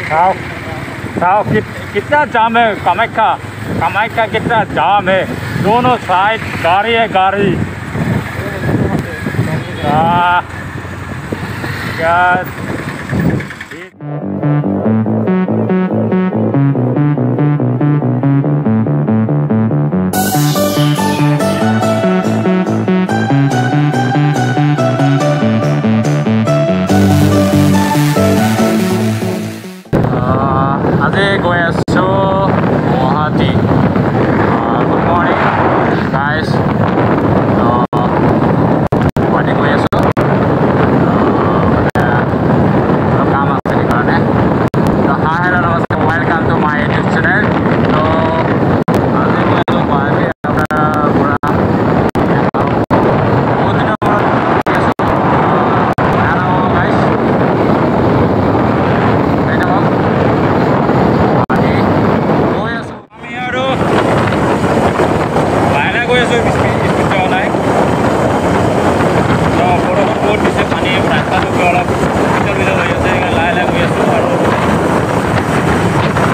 साहब साहब कितना जाम है कामाख्या कितना जाम है दोनों साइड गाड़ी है गाड़ी क्या गई आसो Guwahati good morning guys Guwahati गई आसो काम আছে সেইকাৰণে তো হাই হেল্ল' নমস্কাৰ welcome to my YouTube channel तो আজি মই আছো গুৱাহাটী আপোনাৰ পুৰা বহুত দিনৰ মূৰত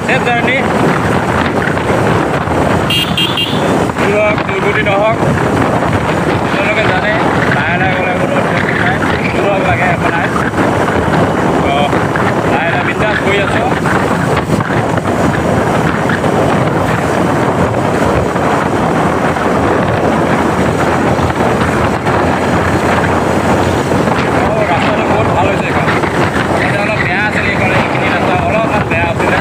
গাইজ জাৰ্ণি দুৰ্গতি নহওক তেওঁলোকে জানে লাহে লাহে গ'লে কোনো দূৰক লাগে আপোনাৰ তো লাহে লাহে বিন্দাছ গৈ আছোঁ ৰাস্তাটো বহুত ভাল হৈছে এখন এতিয়া অলপ বেয়া আছিলে এইফালে এইখিনি ৰাস্তা অলপমান বেয়া আছিলে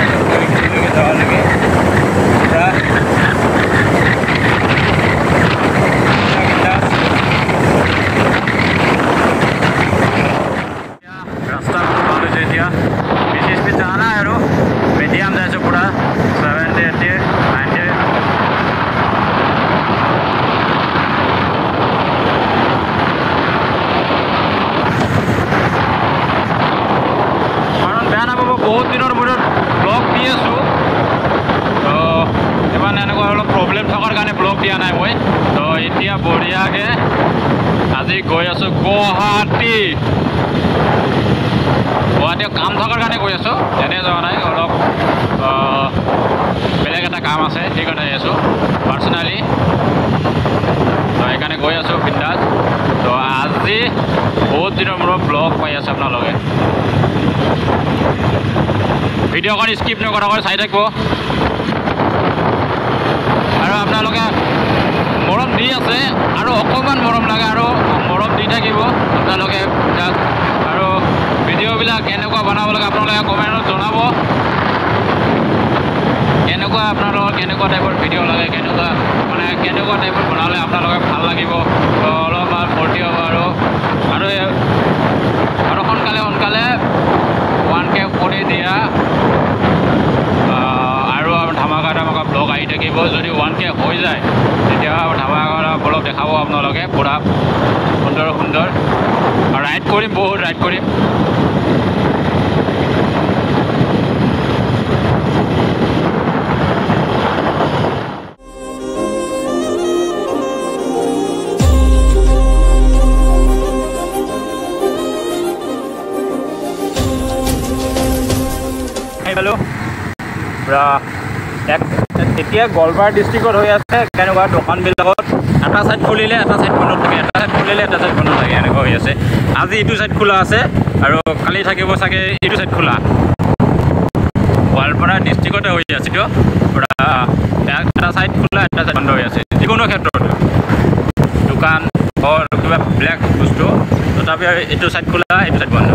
बहुत दिन मूर्त ब्लग दी आसो तो इमान एनेकुवा अलग प्रब्लेम थकार कारण ब्लग दिया ना मैं तो इतना बढ़िया के आज गई आसो गुवाहाटी काम थकार कारण गई आसो एने जावा ना अलग बेलेग एटा काम आछे সেইকাৰণে आसो पार्सनेली तो সেইকাৰণে गई आसो बिंदास तो आज बहुत दिन मूर्त ब्लग पाई आछे आपनालोके ভিডিঅ' খন স্কিপ নকৰাকৈ চাই থাকিব আৰু আপোনালোকে মৰম দি আছে আৰু অকণমান মৰম লাগে আৰু মৰম দি থাকিব আপোনালোকে আৰু ভিডিঅ'বিলাক কেনেকুৱা বনাব লাগে আপোনালোকে কমেণ্টত জনাব কেনেকুৱা আপোনালোকৰ কেনেকুৱা টাইপৰ ভিডিঅ' লাগে কেনেকুৱা মানে কেনেকুৱা টাইপৰ বনালে আপোনালোকে ভাল লাগিব অলপমান ফূৰ্তি হ'ব আৰু সোনকালে 1K কৰি দিয়া আৰু ধামাকা ব্লগ আহি থাকিব যদি 1K হৈ যায় তেতিয়া ধামাকা ব্লগ দেখাব আপোনালোকে পুৰা সুন্দৰ সুন্দৰ ৰাইড কৰিম বহুত ৰাইড কৰিম हेलो এতিয়া গোৱালপাৰা ডিষ্ট্ৰিক্টত হৈ আছে কেনেকুৱা দোকানবিলাকত এটা সাইড খুলিলে এটা সাইড বন্ধ থাকে এটা সাইড খুলিলে এটা সাইড বন্ধ থাকে এনেকুৱা হৈ আছে আজি ইটো সাইড খোলা আছে আৰু কালি থাকিব চাগে ইটো সাইড খোলা গোৱালপাৰা ডিষ্ট্ৰিক্টতে হৈ আছে তো এটা সাইড খোলা এটা সাইড বন্ধ হৈ আছে যিকোনো ক্ষেত্ৰত দোকান কিবা ব্লেক বস্তু তথাপি ইটো সাইড খোলা ইটো সাইড বন্ধ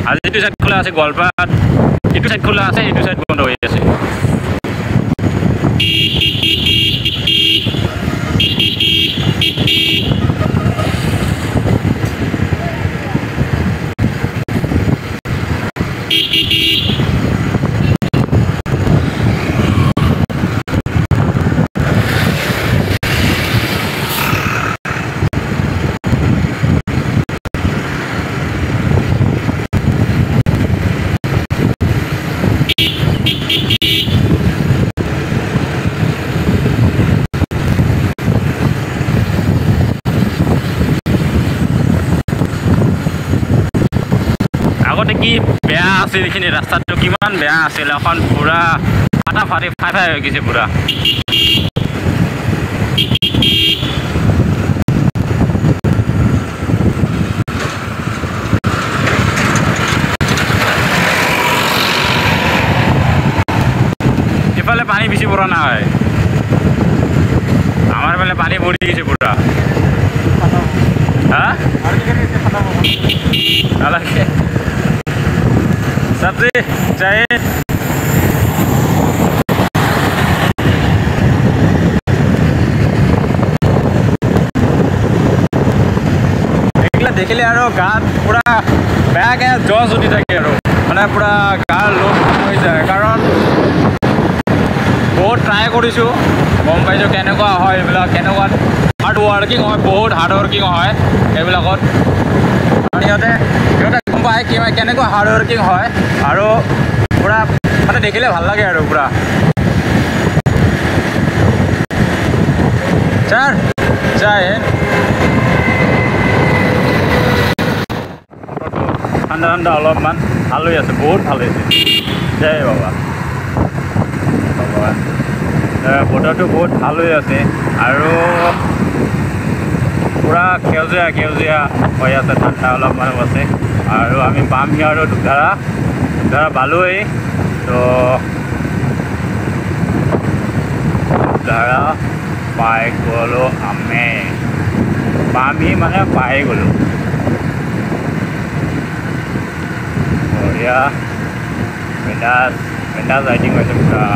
आज इटू साइड खोला আছে গোৱালপাৰাত इटू साइड खोला আছে इटू साइड बंद হৈ আছে আগতে কি বেয়া আছিল এইখিনি ৰাস্তাটো কিমান বেয়া আছিল এখন পুৰা ফাটাফাটি ফাই ফাই হৈ গৈছে পুৰা ইফালে পানী বেছি পৰা নাই আমাৰ ফালে পানী ভৰি গৈছে পুৰা হা নালাগে সবজি চাই দেখিলে আৰু গাত পুৰা বেয়াকৈ জজ উঠি থাকে আৰু মানে পুৰা গাৰ লোভ হৈ যায় কাৰণ বহুত ট্ৰাই কৰিছোঁ গম পাইছোঁ কেনেকুৱা হয় এইবিলাক কেনেকুৱা হাৰ্ড ৱৰ্কিং হয় বহুত হাৰ্ড ৱৰ্কিং হয় এইবিলাকত সিহঁতে গম পায় কেনেকুৱা হাৰ্ড ৱৰ্কিং হয় আৰু পুৰা মানে দেখিলে ভাল লাগে আৰু পুৰা ছাৰ যায় ঠাণ্ডা ঠাণ্ডা অলপমান ভাল হৈ আছে বহুত ভাল হৈছে জয় বাবা ভগৱান বতৰটো বহুত ভাল হৈ আছে আৰু পুৰা সেউজীয়া সেউজীয়া হৈ আছে ঠাণ্ডা অলপমান আছে আৰু আমি পামহি আৰু দুধাৰা পালোৱেই তো দুধাৰা পাই গ'লোঁ আমি পামহি মানে পাই গ'লোঁ বঢ়িয়া বিন্দাছ ৰাইডিং হৈছে পুৰা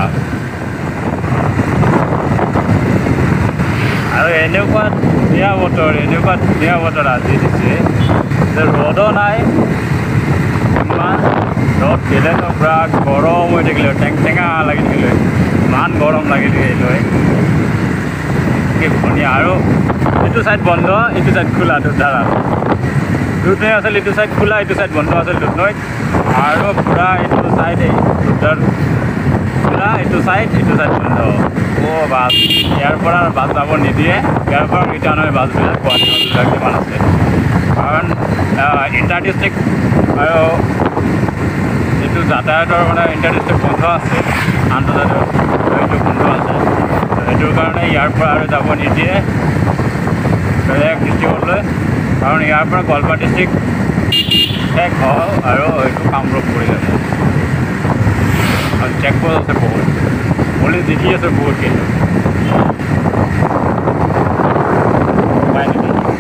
আৰু এনেকুৱা ধুনীয়া বতৰ আজি দিছে যে ৰ'দো নাই ইমান ৰ'দ দিলেতো পুৰা গৰম হৈ থাকিলে টেঙা লাগি থাকিলে ইমান গৰম লাগি থাকিলে কি ধুনীয়া আৰু এইটো ছাইড বন্ধ এইটো ছাইড খোলা দুধাৰা দুধনৈ আছিল এইটো ছাইড খোলা এইটো ছাইড বন্ধ আছিল দুধনৈত আৰু পুৰা এইটো ছাইড দুধাৰ খোলা এইটো ছাইড বন্ধ বাছ ইয়াৰ পৰা বাছ যাব নিদিয়ে ইয়াৰ পৰা ৰিটাৰ্ণ হয় বাছবিলাক গুৱাহাটী বাছবিলাক কিমান আছে কাৰণ ইণ্টাৰ ডিষ্ট্ৰিক্ট আৰু এইটো যাতায়াতৰ মানে ইণ্টাৰ ডিষ্ট্ৰিক্ট বন্ধ আছে আন্তৰ্জাতিক এইটো বন্ধ আছে সেইটোৰ কাৰণে ইয়াৰ পৰা আৰু যাব নিদিয়ে বেলেগ ডিষ্ট্ৰিক্টলৈ কাৰণ ইয়াৰ পৰা গোৱালপাৰা ডিষ্ট্ৰিক্ট শেষ হ'ল আৰু এইটো কামৰূপ পৰি আছে আৰু চেকপোষ্ট আছে বহুত পুলিচ দেখি আছে বহুত কিন্তু পায় নেকি আৰু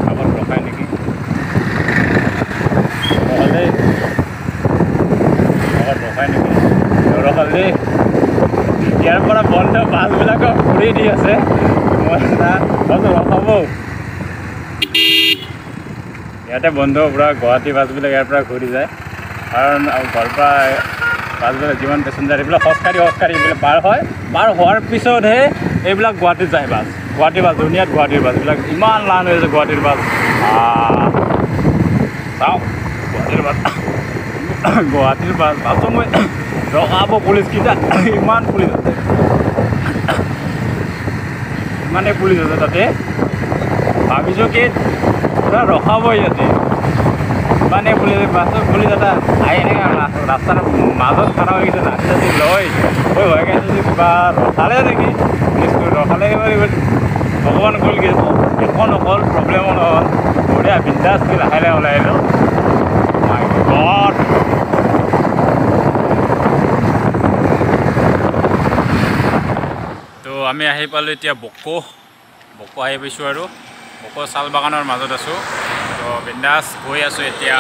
আগত ৰখায় নেকি ৰখালে ইয়াৰ পৰা বন্ধ বাছবিলাকক ঘূৰি দি আছে মই ৰখাব ইয়াতে বন্ধ পুৰা গুৱাহাটী বাছবিলাক ইয়াৰ পৰা ঘূৰি যায় কাৰণ গোৱালপাৰা বাছবিলাক যিমান পেচেঞ্জাৰ এইবিলাক খোজকাঢ়ি এইবিলাক পাৰ হোৱাৰ পিছতহে এইবিলাক গুৱাহাটীত যায় গুৱাহাটী বাছ ধুনীয়াত গুৱাহাটীৰ বাছবিলাক ইমান লান হৈ আছে গুৱাহাটীৰ বাছ চাওক গুৱাহাটীৰ বাছো মই ৰখাব পুলিচকেইটা ইমান পুলিচ আছে ইমানেই পুলিচ আছে তাতে ভাবিছোঁ কি পুৰা ৰখাব ইয়াতে ইমানেই পুলিচ এটা আহি এনেকৈ ৰাস্তাৰ মাজত খানা হৈ গৈছে নাচি চাচি লৈ হৈ গৈছে কিবা ৰখালে নেকি পুলিচটো ৰখালে ভগৱান গ'ল কি একো নকল প্ৰব্লেমো নহ'ল বঢ়িয়া বিন্দাছ লাহে লাহে ওলাই আহিলোঁ মাই গড তো আমি আহি পালোঁ এতিয়া বকো আহি পাইছোঁ আৰু বকো চাল বাগানৰ মাজত আছোঁ তো বিন্দাছ গৈ আছোঁ এতিয়া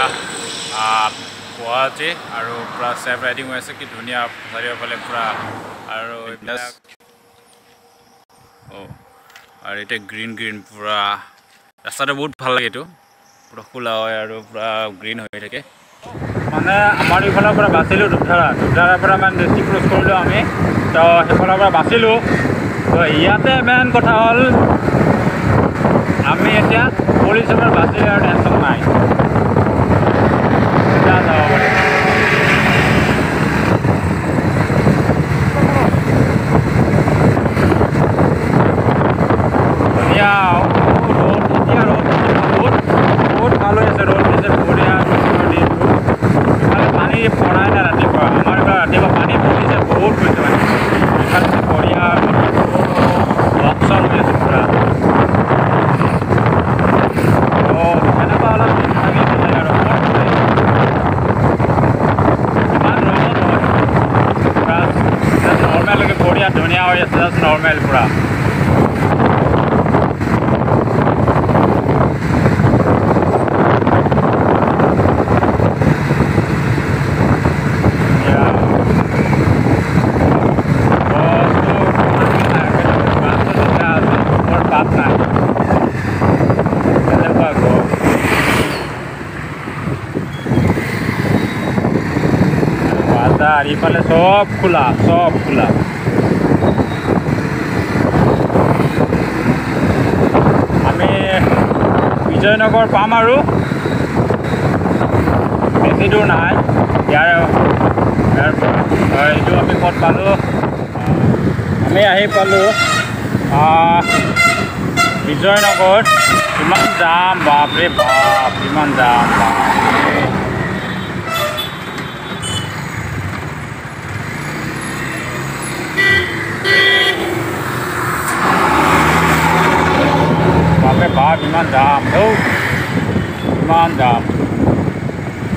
গুৱাহাটী আৰু পূৰা চেফ ৰাইডিং হৈ আছে কি ধুনীয়া চাৰিওফালে পূৰা আৰু এইবিলাক আৰু এতিয়া গ্ৰীণ পূৰা ৰাস্তাটো বহুত ভাল লাগে এইটো পূৰা খোলা হয় আৰু পূৰা গ্ৰীণ হৈ থাকে মানে আমাৰ এইফালৰ পৰা বাচিলোঁ দুধাৰাৰ পৰা মানে ডিষ্ট্ৰিক্ট ক্ৰছ কৰিলোঁ আমি তো সেইফালৰ পৰা বাচিলোঁ তো ইয়াতে মেইন কথা হ'ল আমি এতিয়া পুলিচৰ পৰা বাচিলে আৰু টেনশ্যন নাই এতিয়া যাব পাৰিম জেগালৈকে বঢ়িয়া ধুনীয়া হৈ আছে, জাষ্ট নৰ্মেল পূৰা। আৰ ইফালে সব খোলা, সব খোলা। আমি বিজয়নগৰ পাম আৰু বেছি দূৰ নাই ইয়াৰ এইটো আমি ক'ত পালোঁ, আমি আহি পালোঁ বিজয়নগৰ। ইমান যাম, বাপৰে বাপ, ইমান যাম। বাপৰে বাপ, ইমান যাম, ইমান যাম।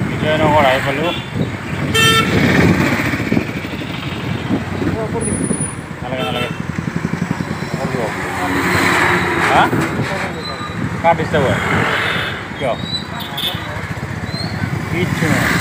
বিজয়নগৰ আহি পালোঁ। নালাগে নালাগে, হা কাৰ ডিষ্টাৰ্ব হয় কিয়? কিচ্ছু নহয়।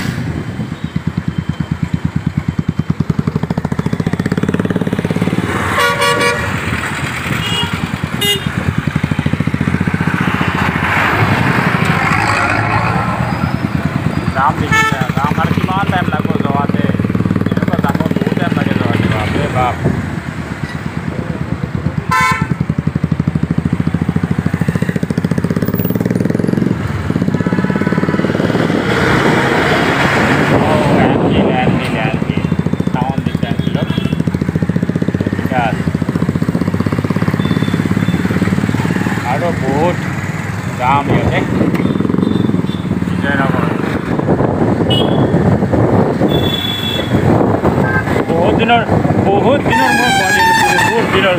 जाम देखिए, जाम और किमान टाइम लगो जोआते, इनका जाम बहुत टाइम लगे जोआते, बाप रे बाप। लैंडी टाउन दिखता है लोग, और बहुत जाम है विजयनगर। बहुत दिनों मैं बहुत दिनों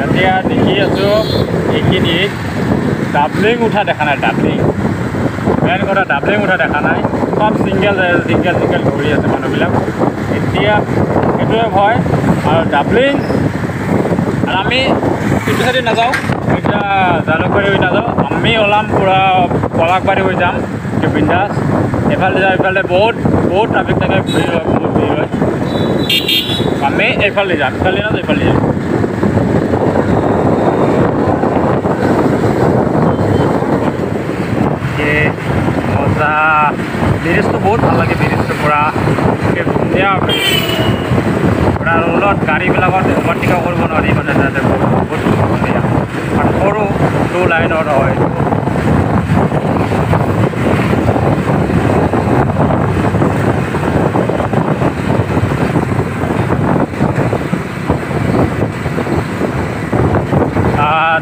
এতিয়া দেখি আছোঁ এইখিনিত ডাবলিং উঠা দেখা নাই, ডাবলিং মেইন কথা ডাবলিং উঠা দেখা নাই, সব ছিংগেল ঘূৰি আছে মানুহবিলাক। এতিয়া সেইটোৱে ভয় আৰু ডাবলিং। আৰু আমি এইটো চাইডে নাযাওঁ, এতিয়া জালুকবাৰী হৈ নাযাওঁ, আমি ওলাম পূৰা পলাশবাৰী হৈ যাম বিন্দাছ। এইফালে যাওঁ, এইফালে বহুত ট্ৰাফিক থাকে, ভিৰ হয়, বহুত ভিৰ হয়। আমি এইফালে যাম, এইফালে নাযাওঁ, এইফালে যাম। মজা, ব্ৰিজটো বহুত ভাল লাগে, ব্ৰিজটো পূৰা ধুনীয়া পূৰা ৰোলত গাড়ীবিলাকত অভাৰটেক কৰিব নোৱাৰি, মানে তাতে বহুত ধুনীয়া আৰু সৰু 2 লাইনৰ হয়।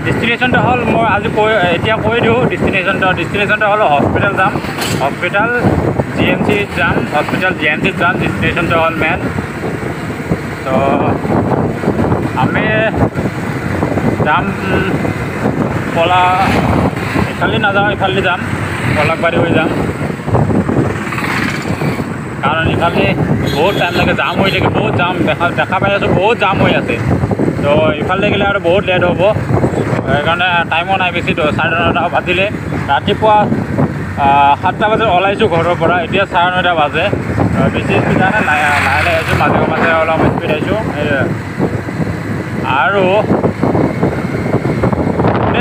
ডেষ্টিনেশ্যনটো হ'ল, মই আজি এতিয়া কৈ দিওঁ ডেষ্টিনেশ্যনটো হ'ল হস্পিটেল যাম, হস্পিটেল GMCত যাম, ডেষ্টিনেশ্যনটো হ'ল মেইন। তো আমি যাম ইফালে নাযাওঁ, ইফালে যাম, পলাশবাৰী হৈ যাম, কাৰণ ইফালে বহুত টাইম লাগে, জাম হৈ থাকে, বহুত জাম দেখা পাই আছোঁ, বহুত জাম হৈ আছে। তো ইফালে গ'লে আৰু বহুত লেট হ'ব, সেইকাৰণে টাইমো নাই বেছি। 9:30 বাজিলে, ৰাতিপুৱা 7টা বজাত ওলাইছোঁ ঘৰৰ পৰা, এতিয়া 9:30 বাজে। বেছি স্পীড নাই, লাহে আহিছোঁ, মাজে অলপ স্পীড আহিছোঁ। আৰু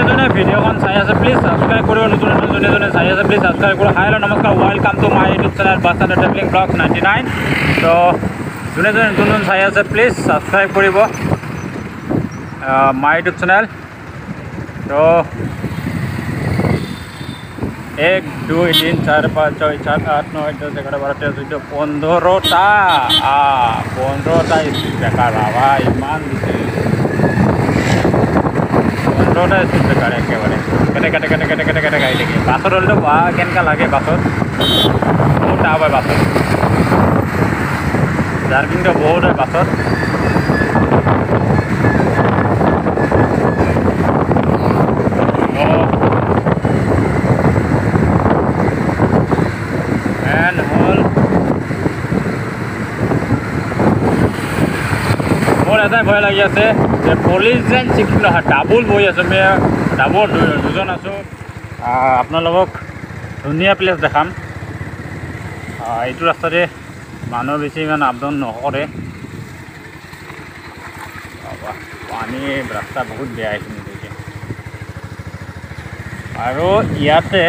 যোনে ভিডিঅ'খন চাই আছে প্লিজ ছাবস্ক্ৰাইব কৰিব, নতুন যোনে চাই আছে প্লিজ ছাবস্ক্ৰাইব কৰিব। হাই হেল্ল' নমস্কাৰ, welcome to my YouTube channel বাছাণ্ডাৰ ট্ৰেভেলিং ব্লগছ 99। তো যোনে নতুন চাই আছে প্লিজ ছাবস্ক্ৰাইব কৰিব মাই ইউটিউব চেনেল। তো 1 2 3 4 5 6 7 8 9 10 11 12 13 14 15টা স্পীড ব্ৰেকাৰ বাবা, ইমান দিছে 15টা স্পীড ব্ৰেকাৰ একেবাৰে কেটে গাড়ী থাকে। বাছত হ'লেতো বা কেনেকুৱা লাগে, বাছত বহুত টাপ হয় বাছত। জাৰ্কিংটো বহুত হয় বাছত। মোৰ এটাই ভয় লাগি আছে যে পুলিচ যেন চিকিৎসা নহয়, ডাবুল বহি আছোঁ, আমি ডাবুল দুজন আছোঁ। আপোনালোকক ধুনীয়া প্লেচ দেখাম। এইটো ৰাস্তাতে মানুহ বেছি ইমান আপডাউন নকৰে। পানী ৰাস্তা বহুত বেয়া এইখিনি আৰু ইয়াতে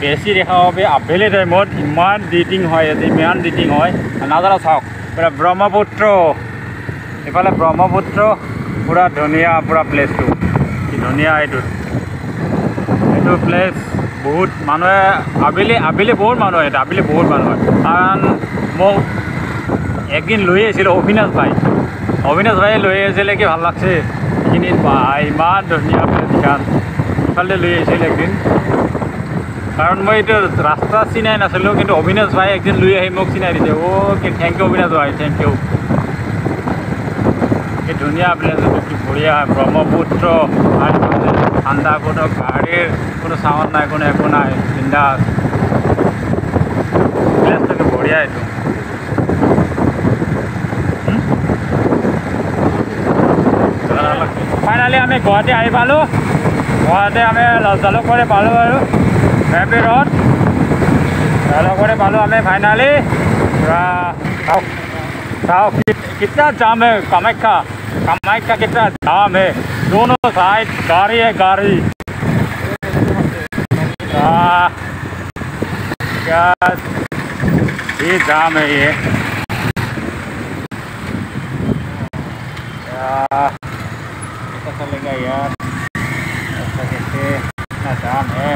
বেছি দেখা পাবি আবেলি টাইমত ইমান ডিটিং হয়, ইয়াতে ইমান ডিটিং হয় নাজানো। চাওক পুৰা ব্ৰহ্মপুত্ৰ, এইফালে ব্ৰহ্মপুত্ৰ, পুৰা ধুনীয়া পুৰা প্লেচটো, কি ধুনীয়া এইটো প্লেচ। বহুত মানুহে আবেলি বহুত মানুহ হয়, আবেলি বহুত মানুহ হয়। কাৰণ মোক একদিন লৈ আহিছিলোঁ অবিনাশ ভাইয়ে লৈ আহিছিলে, কি ভাল লাগছে এইখিনিত। ইমান ধুনীয়া প্লেচখন ইফালে লৈ আহিছিল একদিন, কাৰণ মই এইটো ৰাস্তা চিনাই নাছিলোঁ, কিন্তু অবিনাশ ভাই একদিন লৈ আহি মোক চিনাই দিছে। অ'কে, থেংক ইউ অবিনাশ ভাই, থেংক ইউ। কি ধুনীয়া প্লেচ, কি বঢ়িয়া ব্ৰহ্মপুত্ৰ, আৰু ঠাণ্ডা, কোনো গাড়ীৰ কোনো চাউণ্ড নাই, কোনো একো নাই, বিন্দাছ। প্লেচটো বঢ়িয়া এইটো। ফাইনেলি আমি গুৱাহাটী আহি পালোঁ। গুৱাহাটী আমি জালুকবাৰী পালোঁ আৰু MP Road জালুকবাৰী পালোঁ আমি ফাইনেলি। चाओ कितना जाम है कामाख्या कितना जाम है, दोनों साइड गाड़ी है गाड़ी। क्या ये जाम है ये, पता चलेगा यार ऐसा कैसे, इतना जाम है।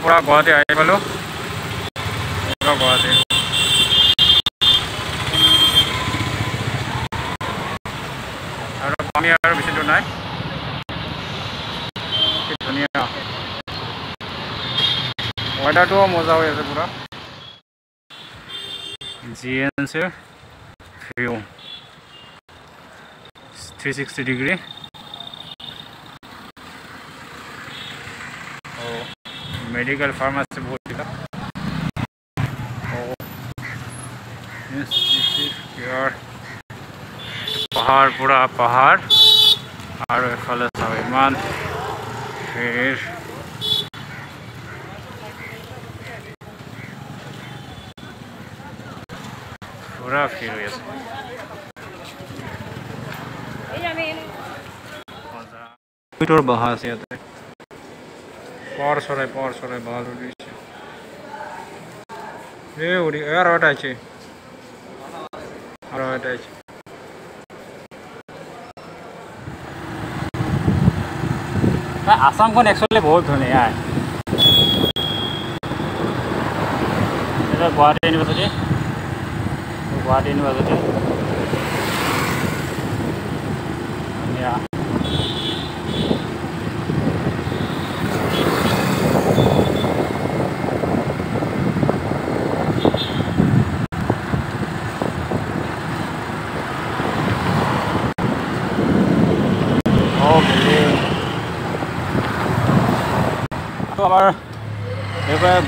पूरा गुवाहाटी आहि पालो, पूरा गुवाहाटी। और पानी और बेसि दूर नाई, धुनिया वेदारটো मजा হৈ আছে पूरा। GNC view 360 degree. Medical pharmacy बहुत पहाड़, पूरा पहाड़ और एफाले सब इमान फिर पूरा फिर बहा से पावर सराय बहाल उड़ी यार আছে আর আছে। আসামখন একচুয়ালি বহুত ধুনীয়া। এটা গুৱাহাটী ইউনিভাৰ্চিটি ধুনীয়া।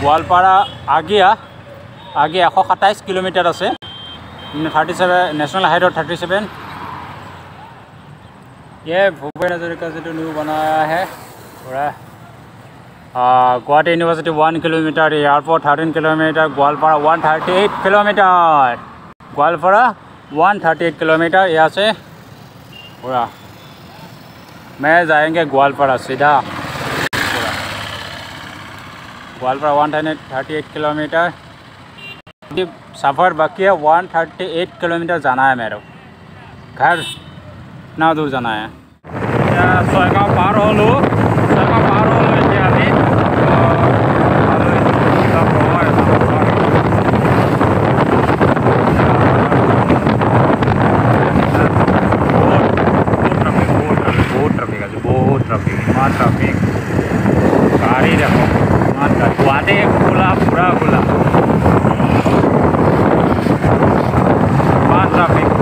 গোৱালপাৰা আগে 127 किलोमीटर আছে, 37 नेशनल हाईवे 37। ये भूपेन हज़ारिका जी ने न्यू बनाया है पूरा Guwahati University 1 kilometer, airport 13 kilometer, Goalpara 138 kilometer. Goalpara 138 kilometer यहाँ से पूरा मैं जाएंगे ग्वालपारा सीधा पूरा ग्वालपारा 138 किलोमीटर सफ़र बाकी है 138 किलोमीटर जाना है मेरे घर ना दूर जाना है सोयगांव पार हलो ट्रैफिक गाड़ी देखो गुवाहाटी खुला पूरा खुला ट्रैफिक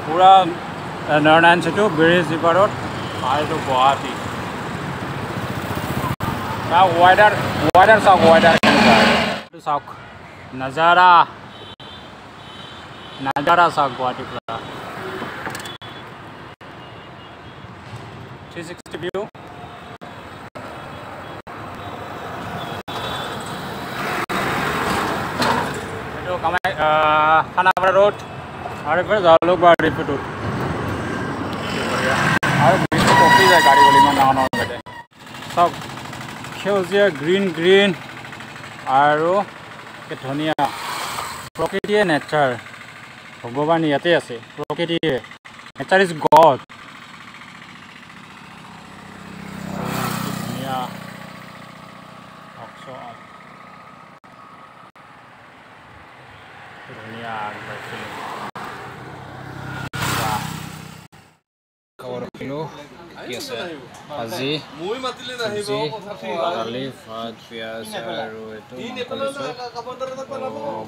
पूरा नारायण सेतु ब्रिज सिपारोड आयो गुवाहाटी वेदर चाওক वेदर चाওক नजारा चाওক गुवाहाटी पूरा 360 व्यू खानापारा रोड और फिर जालुकबाड़ी पे टूट और ब्रिज टपी जाए गाड़ी वाली में नाव बैठे सब सेउजिया ग्रीन और धुनिया प्रकृतिये नेचार भगवान इते आछे प्रकृतिये नेचार इज गड धुनिया धुनिया खबर किलो কি আছে আজি দালি ভাত পিঁয়াজ আৰু এইটো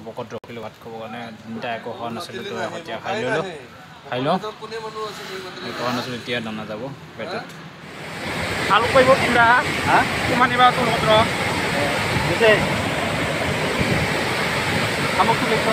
বকত ৰখিলোঁ ভাত খাবৰ কাৰণে তিনিটা একো খোৱা নাছিলোঁ তো এতিয়া খাই লওঁ খোৱা নাছিলোঁ এতিয়া দানা যাব পেটত আলু কৰিব তিনিটা কিমান দিবা তোৰ লগত সামগ্ৰী লৈছ